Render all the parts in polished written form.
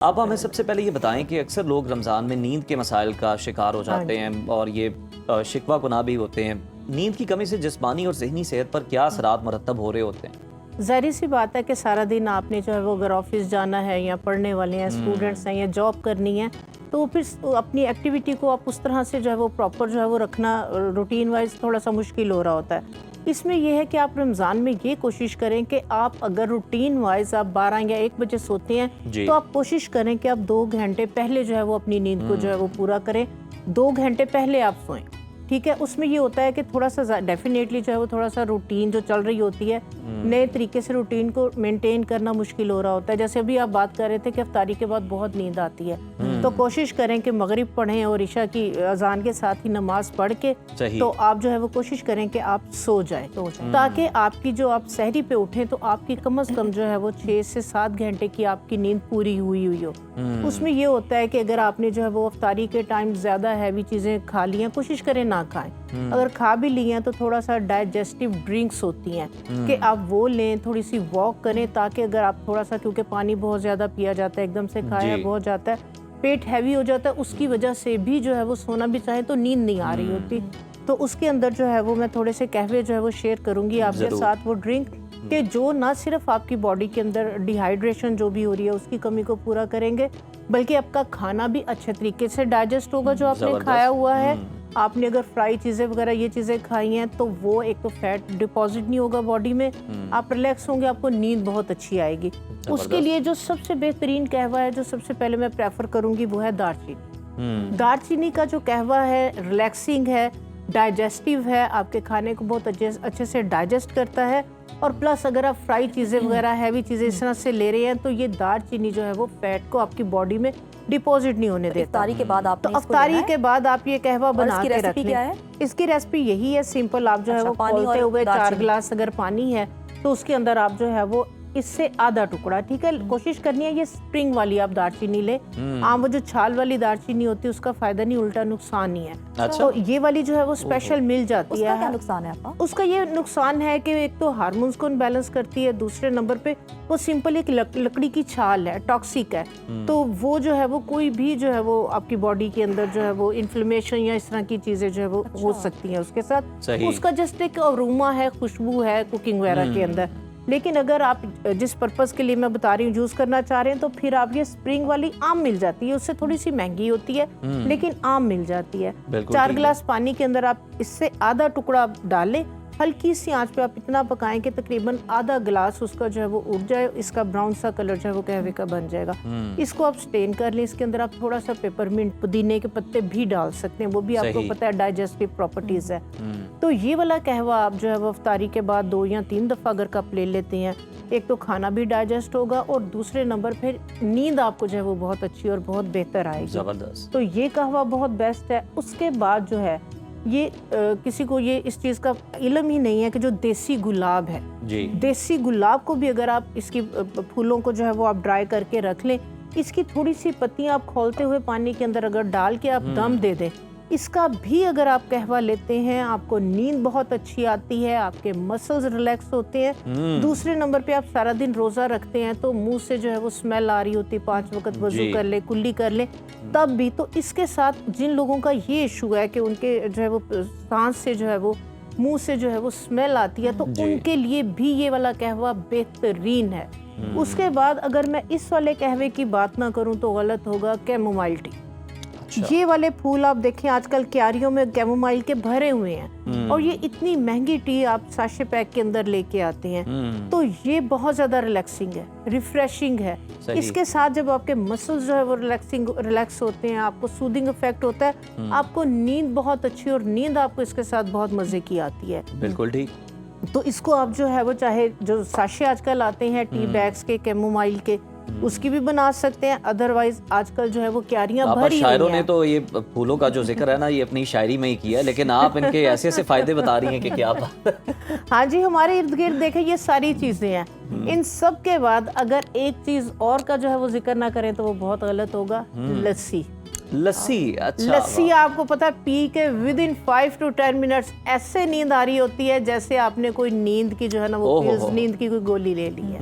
आप हमें सबसे पहले ये बताएं कि अक्सर लोग रमज़ान में नींद के मसाइल का शिकार हो जाते हैं और ये शिकवा गुनाह भी होते हैं। नींद की कमी से जिस्मानी और ज़हनी सेहत पर क्या असरात मरतब हो रहे होते हैं? ज़ाहिर सी बात है कि सारा दिन आपने जो है वो अगर ऑफिस जाना है या पढ़ने वाले हैं, स्टूडेंट्स हैं या जॉब करनी है, तो फिर अपनी एक्टिविटी को आप उस तरह से जो है वो प्रॉपर जो है वो रखना रूटीन वाइज थोड़ा सा मुश्किल हो रहा होता है। इसमें यह है कि आप रमज़ान में ये कोशिश करें कि आप अगर रूटीन वाइज आप 12 या 1 बजे सोते हैं तो आप कोशिश करें कि आप 2 घंटे पहले जो है वो अपनी नींद को जो है वो पूरा करें। 2 घंटे पहले आप सोएं, ठीक है। उसमें ये होता है कि थोड़ा सा डेफिनेटली जो है वो थोड़ा सा रूटीन जो चल रही होती है, नए तरीके से रूटीन को मेंटेन करना मुश्किल हो रहा होता है। जैसे अभी आप बात कर रहे थे कि इफ्तारी के बाद बहुत नींद आती है, तो कोशिश करें कि मगरिब पढ़ें और इशा की अजान के साथ ही नमाज पढ़ के तो आप जो है वो कोशिश करें कि आप सो जाए, ताकि आपकी जो आप सहरी पे उठें तो आपकी कम से कम जो है वो 6 से 7 घंटे की आपकी नींद पूरी हुई हो। उसमें ये होता है कि अगर आपने जो है वो इफ्तारी के टाइम ज्यादा हैवी चीजें खा ली हैं, कोशिश करें ना खाएं। अगर खा भी ली हैं तो थोड़ा सा डाइजेस्टिव ड्रिंक्स होती हैं कि आप वो लें, थोड़ी सी वॉक करें, ताकि अगर आप थोड़ा सा, क्योंकि पानी बहुत ज्यादा पिया जाता है, एकदम से खाया बहुत जाता है, पेट हैवी हो जाता है, उसकी वजह से भी जो है वो सोना भी चाहे तो नींद नहीं आ रही होती। तो उसके अंदर जो है वो मैं थोड़े से कहवे जो है वो शेयर करूंगी आपके साथ, वो ड्रिंक कि जो ना सिर्फ आपकी बॉडी के अंदर डिहाइड्रेशन जो भी हो रही है उसकी कमी को पूरा करेंगे, बल्कि आपका खाना भी अच्छे तरीके से डाइजेस्ट होगा जो आपने खाया हुआ है। आपने अगर फ्राई चीज़ें वगैरह ये चीज़ें खाई हैं तो वो एक तो फैट डिपॉजिट नहीं होगा बॉडी में, आप रिलैक्स होंगे, आपको नींद बहुत अच्छी आएगी। उसके लिए जो सबसे बेहतरीन कहवा है, जो सबसे पहले मैं प्रेफर करूंगी, वो है दालचीनी। दालचीनी का जो कहवा है रिलैक्सिंग है, डाइजेस्टिव है, आपके खाने को बहुत अच्छे से डाइजेस्ट करता है। और प्लस अगर आप फ्राई चीज़ें वगैरह हैवी चीज़ें इस तरह से ले रहे हैं तो ये दालचीनी जो है वो फैट को आपकी बॉडी में डिपॉजिट नहीं होने देता। इफ्तारी के बाद आप इफ्तारी के बाद आप ये कहवा बना के रख लें। इसकी रेसिपी यही है, सिंपल। आप जो है वो खोलते हुए 4 गिलास अगर पानी है तो उसके अंदर आप जो है वो इससे आधा टुकड़ा, ठीक है, कोशिश करनी है ये स्प्रिंग वाली आप दालचीनी ले। वो जो छाल वाली दालचीनी होती है उसका फायदा नहीं, उल्टा नुकसान ही है। तो ये वाली जो है वो स्पेशल मिल जाती है। उसका क्या नुकसान है आपका? उसका ये नुकसान है कि एक तो हार्मोन्स को बैलेंस करती है, दूसरे नंबर पे वो सिंपल एक लकड़ी की छाल है, टॉक्सिक है। तो वो जो है वो कोई भी जो है वो आपकी बॉडी के अंदर जो है वो इन्फ्लेमेशन या इस तरह की चीजें जो है वो हो सकती है उसके साथ। उसका जस्ट एक अरोमा है, खुशबू है कुकिंग वगैरह के अंदर। लेकिन अगर आप जिस पर्पस के लिए मैं बता रही हूँ यूज करना चाह रहे हैं तो फिर आप ये स्प्रिंग वाली आम मिल जाती है, उससे थोड़ी सी महंगी होती है लेकिन आम मिल जाती है। 4 गिलास पानी के अंदर आप इससे आधा टुकड़ा डालें, हल्की सी आंच पे आप इतना पकाएं कि तकरीबन आधा गिलास उसका जो है वो उड़ जाए, इसका ब्राउन सा कलर जो है वो कहवे का बन जाएगा। इसको आप स्टेन कर लें। इसके अंदर आप थोड़ा सा पेपरमिंट, पुदीने के पत्ते भी डाल सकते हैं, वो भी आपको पता है डाइजेस्टिव प्रॉपर्टीज है। तो ये वाला कहवा आप जो है वो इफ्तारी के बाद 2 या 3 दफा अगर कप ले लेते हैं, एक तो खाना भी डाइजेस्ट होगा और दूसरे नंबर फिर नींद आपको जो है वो बहुत अच्छी और बहुत बेहतर आएगी। जबरदस्त। तो ये कहवा बहुत बेस्ट है। उसके बाद जो है ये किसी को ये इस चीज़ का इल्म ही नहीं है कि जो देसी गुलाब है, देसी गुलाब को भी अगर आप इसकी फूलों को जो है वो आप ड्राई करके रख लें, इसकी थोड़ी सी पत्तियां आप खोलते हुए पानी के अंदर अगर डाल के आप दम दे दें, इसका भी अगर आप कहवा लेते हैं, आपको नींद बहुत अच्छी आती है, आपके मसल्स रिलैक्स होते हैं। दूसरे नंबर पे आप सारा दिन रोजा रखते हैं तो मुंह से जो है वो स्मेल आ रही होती है, 5 वक्त वजू कर ले, कुल्ली कर ले, तब भी। तो इसके साथ जिन लोगों का ये इशू है कि उनके जो है वो सांस से जो है वो मुंह से जो है वो स्मेल आती है, तो उनके लिए भी ये वाला कहवा बेहतरीन है। उसके बाद अगर मैं इस वाले कहवे की बात ना करूं तो गलत होगा, कैमोमाइल टी। ये वाले फूल आप देखें आजकल क्यारियों में कैमोमाइल के भरे हुए हैं और ये इतनी महंगी टी आप साशे पैक के अंदर लेके आते हैं। तो ये बहुत ज्यादा रिलैक्सिंग है, रिफ्रेशिंग है। इसके साथ जब आपके मसल्स जो है वो रिलैक्स होते हैं, आपको सूदिंग इफेक्ट होता है, आपको नींद बहुत अच्छी और नींद आपको इसके साथ बहुत मजे की आती है। बिल्कुल ठीक। तो इसको आप जो है वो चाहे जो साशे आजकल आते हैं टी बैग्स के कैमोमाइल के, उसकी भी बना सकते हैं। अदरवाइज आजकल जो है वो क्यारियां भरी शायरों ने तो ये फूलों का जो जिक्र है ना ये अपनी शायरी में ही किया है, लेकिन आप इनके ऐसे ऐसे फायदे बता रही हैं कि क्या बात। हाँ जी, हमारे इर्द गिर्द देखें ये सारी चीजें हैं। इन सब के बाद अगर एक चीज और का जो है वो जिक्र ना करें तो वो बहुत गलत होगा, लस्सी। लस्सी, अच्छा। लस्सी आपको पता है पी के विद इन 5 to 10 मिनट्स ऐसे नींद आ रही होती है जैसे आपने कोई नींद की जो है ना वो नींद की कोई गोली ले ली है।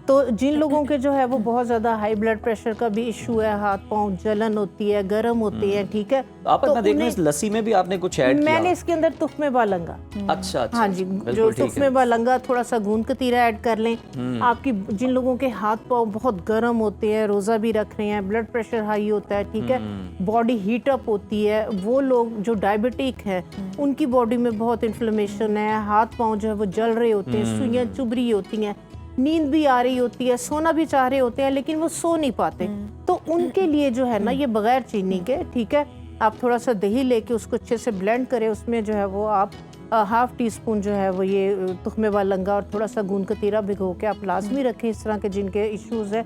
तो जिन लोगों के जो है वो बहुत ज़्यादा हाई ब्लड प्रेशर का भी इशू है, हाथ पाँव जलन होती है, गर्म होती है, ठीक है, आप तो मैं देख रहा हूं इस लस्सी में भी आपने कुछ ऐड किया। मैंने इसके अंदर तुख्मे बालंगा, अच्छा अच्छा, हाँ जी, बिल्कुल जो ठीक है। तुख्मे बालंगा, थोड़ा सा गूंद कतीरा ऐड कर लें। आपकी जिन लोगों के हाथ पाँव बहुत गर्म होते हैं, रोज़ा भी रख रहे हैं, ब्लड प्रेशर हाई होता है, ठीक है, बॉडी हीट अप होती है, वो लोग जो डायबिटिक है उनकी बॉडी में बहुत इन्फ्लेमेशन है, हाथ पाँव जो है वो जल रहे होते हैं, सुइयां चुभ रही होती हैं, नींद भी आ रही होती है, सोना भी चाह रहे होते हैं लेकिन वो सो नहीं पाते, तो उनके लिए जो है ना ये बगैर चीनी के, ठीक है, आप थोड़ा सा दही लेके उसको अच्छे से ब्लेंड करें, उसमें जो है वो आप हाफ टी स्पून जो है वो ये तुख्मे बालंगा और थोड़ा सा गूंद कतीरा भिगो के आप लाजमी रखें, इस तरह के जिनके इश्यूज है।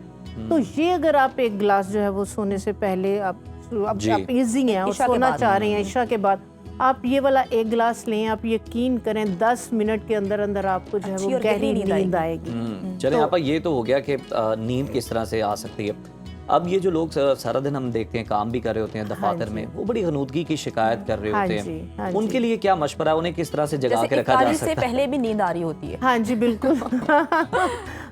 तो ये अगर आप एक गिलास जो है वो सोने से पहले आप इजी हैं और सोना चाह रहे हैं इशा के बाद, आप ये वाला एक गिलास लें, आप यकीन करें 10 मिनट के अंदर अंदर आपको जो है वो गहरी नींद आएगी। चलें आपा, ये तो हो गया कि नींद किस तरह से आ सकती है। अब ये जो लोग सारा दिन हम देखते हैं काम भी कर रहे होते हैं दफातर में, वो बड़ी गनूदगी की शिकायत कर रहे होते हैं, उनके लिए क्या मशवरा है, उन्हें किस तरह से जगा के रखा जा सकता है? से पहले भी नींद आ रही होती है। हाँ जी बिल्कुल।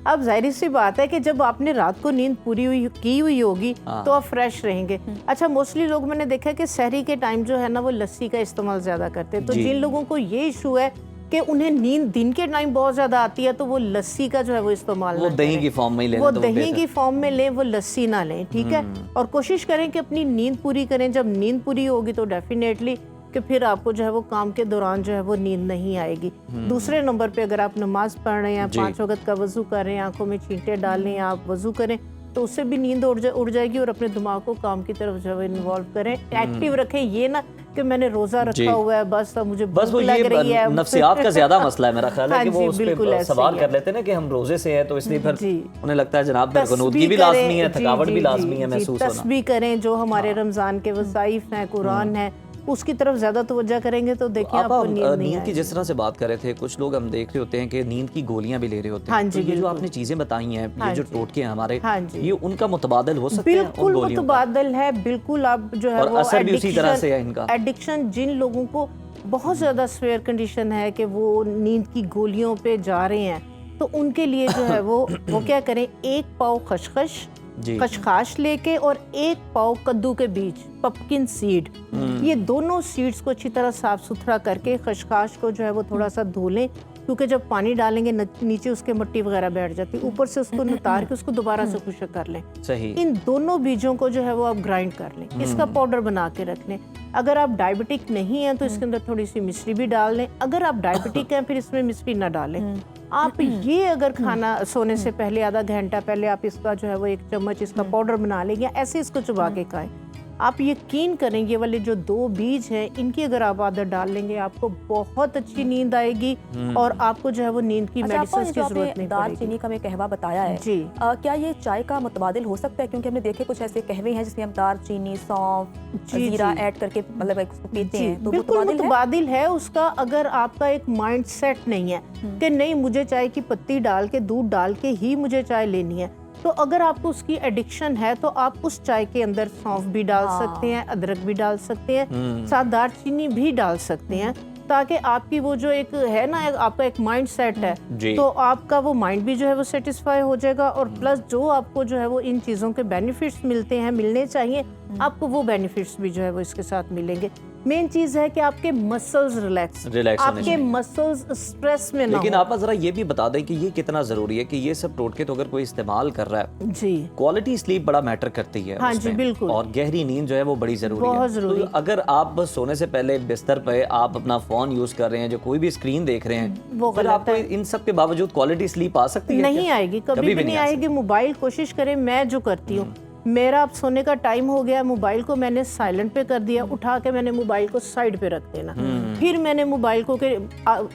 अब जाहिर सी बात है कि जब आपने रात को नींद पूरी की हुई होगी तो आप फ्रेश रहेंगे। अच्छा, मोस्टली लोग मैंने देखा कि सहरी के टाइम जो है ना वो लस्सी का इस्तेमाल ज्यादा करते हैं, तो जिन लोगों को ये इशू है कि उन्हें नींद दिन के टाइम बहुत ज्यादा आती है तो वो लस्सी का जो है वो इस्तेमाल वो दही की फॉर्म में ही लें, वो दही की फॉर्म में लें, वो लस्सी ना लें, ठीक है, और कोशिश करें कि अपनी नींद पूरी करें। जब नींद पूरी होगी तो डेफिनेटली कि फिर आपको जो है वो काम के दौरान जो है वो नींद नहीं आएगी। दूसरे नंबर पे अगर आप नमाज पढ़ रहे हैं, 5 वक्त का वजू कर रहे हैं, आंखों में छींटे डाल रहे हैं, आप वजू करें तो उससे भी नींद उड़ जाएगी, और अपने दिमाग को काम की तरफ जो है इन्वॉल्व करें, एक्टिव रखें। ये ना कि मैंने रोजा रखा हुआ है बस अब मुझे बस वो लग रही है, नफ्सियात का ज्यादा मसला है मेरा ख्याल है कि वो उस पे सवार ऐसे कर लेते हैं ना कि हम रोजे से हैं तो इसलिए फिर उन्हें लगता है जनाब गनूदगी भी लाजमी है, थकावट भी लाजमी है महसूस होना। तस्बीह करें, जो हमारे रमजान के वज़ाइफ हैं, कुरान है, उसकी तरफ ज्यादा तवज्जो करेंगे तो देखिए आपको नींद की जिस तरह से बात कर रहे थे, कुछ लोग हम देख रहे होते हैं कि नींद की गोलियां भी ले रहे होते हैं। हाँ जी, तो ये जो आपने चीजें बताई हैं, ये जो टोटके हैं हमारे, ये उनका मुतबादल हो सकते हैं? बिल्कुल मुतबादल है, बिल्कुल। आप जो है और असर भी उसी तरह से है इनका। एडिक्शन जिन लोगों को बहुत ज्यादा सीवियर कंडीशन है कि वो नींद की गोलियों पे जा रहे हैं, तो उनके लिए जो है वो क्या करें, 1 पाव खसखस लेके और 1 पाव कद्दू के बीज, पम्पकिन सीड, ये दोनों सीड्स को अच्छी तरह साफ सुथरा करके खसखस को जो है वो थोड़ा सा धो लें, क्योंकि जब पानी डालेंगे नीचे उसके मिट्टी वगैरह बैठ जाती है, ऊपर से उसको नितार के उसको दोबारा से खुश्क कर लें। सही। इन दोनों बीजों को जो है वो आप ग्राइंड कर लें, इसका पाउडर बना के रख लें। अगर आप डायबिटिक नहीं हैं तो इसके अंदर थोड़ी सी मिश्री भी डाल लें, अगर आप डायबिटिक हैं फिर इसमें मिश्री ना डालें। आप ये अगर खाना सोने से पहले आधा घंटा पहले आप इसका जो है वो 1 चम्मच इसका पाउडर बना लें या ऐसे इसको चबा के खाएं, आप यकीन करें ये वाले जो 2 बीज हैं इनकी अगर आप आदत डाल लेंगे आपको बहुत अच्छी नींद आएगी और आपको जो है वो नींद की मेडिसिन की जरूरत नहीं पड़ेगी। दालचीनी का मैं कहवा बताया है जी, क्या ये चाय का मुतबादिल हो सकता है? क्योंकि हमने देखे कुछ ऐसे कहवे हैं जिसमें हम दालचीनी, सौंफ, जीरा ऐड करके मतलब उसको पीते हैं, तो बिल्कुल मुतबादिल है उसका। अगर आपका एक माइंड सेट नहीं है कि नहीं मुझे चाय की पत्ती डाल के दूध डाल के ही मुझे चाय लेनी है, तो अगर आपको उसकी एडिक्शन है तो आप उस चाय के अंदर सौंफ भी डाल सकते हैं, अदरक भी डाल सकते हैं, साथ दालचीनी भी डाल सकते हैं, ताकि आपकी वो जो एक है ना आपका एक माइंड सेट है तो आपका वो माइंड भी जो है वो सेटिस्फाई हो जाएगा, और प्लस जो आपको जो है वो इन चीज़ों के बेनिफिट्स मिलते हैं, मिलने चाहिए, आपको वो बेनिफिट्स भी जो है वो इसके साथ मिलेंगे। मेन चीज है कि आपके मसल्स रिलैक्स आपके मसल्स स्ट्रेस में ना लेकिन आप जरा ये भी बता दें कि ये कितना जरूरी है कि ये सब टोटके तो अगर कोई इस्तेमाल कर रहा है जी, क्वालिटी स्लीप बड़ा मैटर करती है। हाँ जी बिल्कुल, और गहरी नींद जो है वो बड़ी जरूरी बहुत है। जरूरी। तो अगर आप बस सोने से पहले बिस्तर पे आप अपना फोन यूज कर रहे हैं, जो कोई भी स्क्रीन देख रहे हैं, वो फिर आपको इन सब के बावजूद क्वालिटी स्लीप आ सकती है? नहीं आएगी, कभी भी नहीं आएगी। मोबाइल कोशिश करें, मैं जो करती हूँ, मेरा अब सोने का टाइम हो गया, मोबाइल को मैंने साइलेंट पे कर दिया, उठा के मैंने मोबाइल को साइड पे रख देना, फिर मैंने मोबाइल को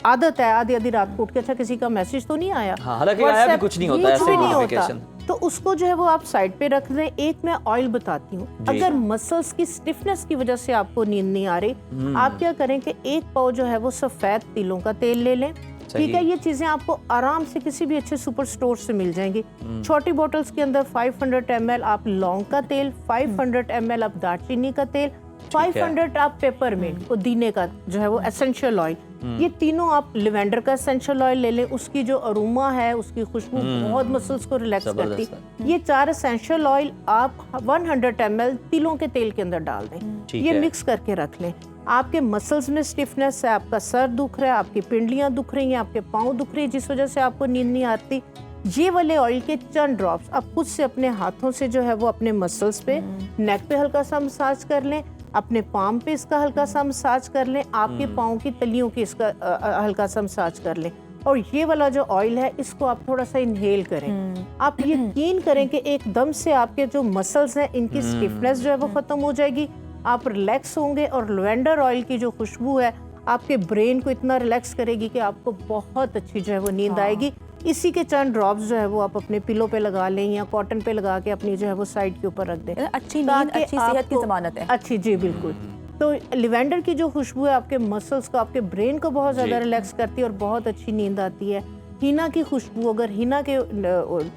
आदत है आधी आधी रात को उठ के अच्छा किसी का मैसेज तो नहीं आया, हालांकि आया भी कुछ नहीं होता, ऐसे नोटिफिकेशन, तो उसको जो है वो आप साइड पे रख दें। एक मैं ऑयल बताती हूँ, अगर मसल्स की स्टिफनेस की वजह से आपको नींद नहीं आ रही, आप क्या करें कि 1 पाव जो है वो सफेद तिलों का तेल ले लें, ठीक है। ये चीजें आपको आराम से किसी भी अच्छे सुपर स्टोर से मिल जाएंगी। छोटी बोतल्स के अंदर 500 ml आप लौंग का तेल, 500 ml आप दालचीनी का तेल 500 आप पेपरमिंट, पुदीने का जो है वो एसेंशियल ऑयल, ये तीनों आप लिवेंडर का एसेंशियल ऑयल ले लें, उसकी जो अरोमा है, उसकी खुशबू बहुत मसल्स को रिलैक्स करती है। ये 4 एसेंशियल ऑयल आप 100 ml तिलों के तेल के अंदर डाल दें, ये मिक्स करके रख लें। आपके मसल्स में स्टिफनेस है, आपका सर दुख रहा है, आपकी पिंडलियां दुख रही हैं, आपके पाँव दुख रही है जिस वजह से आपको नींद नहीं आती, ये वाले ऑयल के चंद ड्रॉप्स आप खुद से अपने हाथों से जो है वो अपने मसल्स पे, नेक पे हल्का सा मसाज कर लें, अपने पाम पे इसका हल्का सा मसाज कर लें, आपके पाँव की तलियों की इसका हल्का सा मसाज कर लें। और ये वाला जो ऑयल है इसको आप थोड़ा सा इनहेल करें। आप यकीन करें कि एकदम से आपके जो मसल्स हैं इनकी स्टिफनेस जो है वो खत्म हो जाएगी, आप रिलैक्स होंगे। और लेवेंडर ऑयल की जो खुशबू है आपके ब्रेन को इतना रिलैक्स करेगी कि आपको बहुत अच्छी जो है वो नींद आएगी। इसी के चंद ड्रॉप्स जो है वो आप अपने पिलो पे लगा लें या कॉटन पे लगा के अपनी जो है वो साइड के ऊपर रख दें। अच्छी नींद, अच्छी सेहत की ज़मानत है। अच्छी, जी बिल्कुल। तो लिवेंडर की जो खुशबू है आपके मसल्स को, आपके ब्रेन को बहुत ज़्यादा रिलैक्स करती है और बहुत अच्छी नींद आती है। हीना की खुशबू, अगर हीना के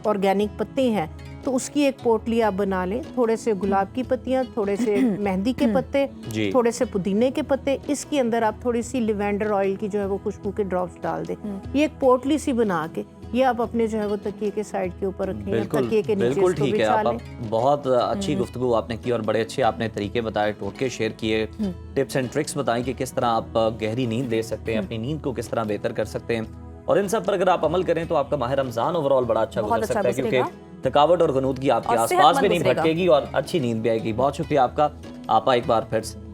ऑर्गेनिक पत्ते हैं तो उसकी एक पोटली आप बना लें, थोड़े से गुलाब की पत्तियां, थोड़े से मेहंदी के पत्ते, थोड़े से पुदीने के पत्ते, इसके अंदर आप थोड़ी सी लिवेंडर ऑयल की जो है वो खुशबू के ड्रॉप्स डाल दें। ये एक पोटली सी बना के ये आप अपने जो है वो तकिए के साइड के ऊपर रखें, तकिए के नीचे बिल्कुल इसको ठीक है। बिछा आप लें। बहुत अच्छी गुफ्तगू आपने की और बड़े अच्छे आपने तरीके बताए, टोटके शेयर किए, टिप्स एंड ट्रिक्स बताई कि किस तरह आप गहरी नींद ले सकते हैं, अपनी नींद को किस तरह बेहतर कर सकते हैं। और इन सब पर अगर आप अमल करें तो आपका माह रमजान ओवरऑल बड़ा अच्छा गुजर सकता है, क्योंकि थकावट और गनूदगी आपके आसपास भी नहीं भटकेगी और अच्छी नींद भी आएगी। बहुत शुक्रिया आपका आपा, एक बार फिर से।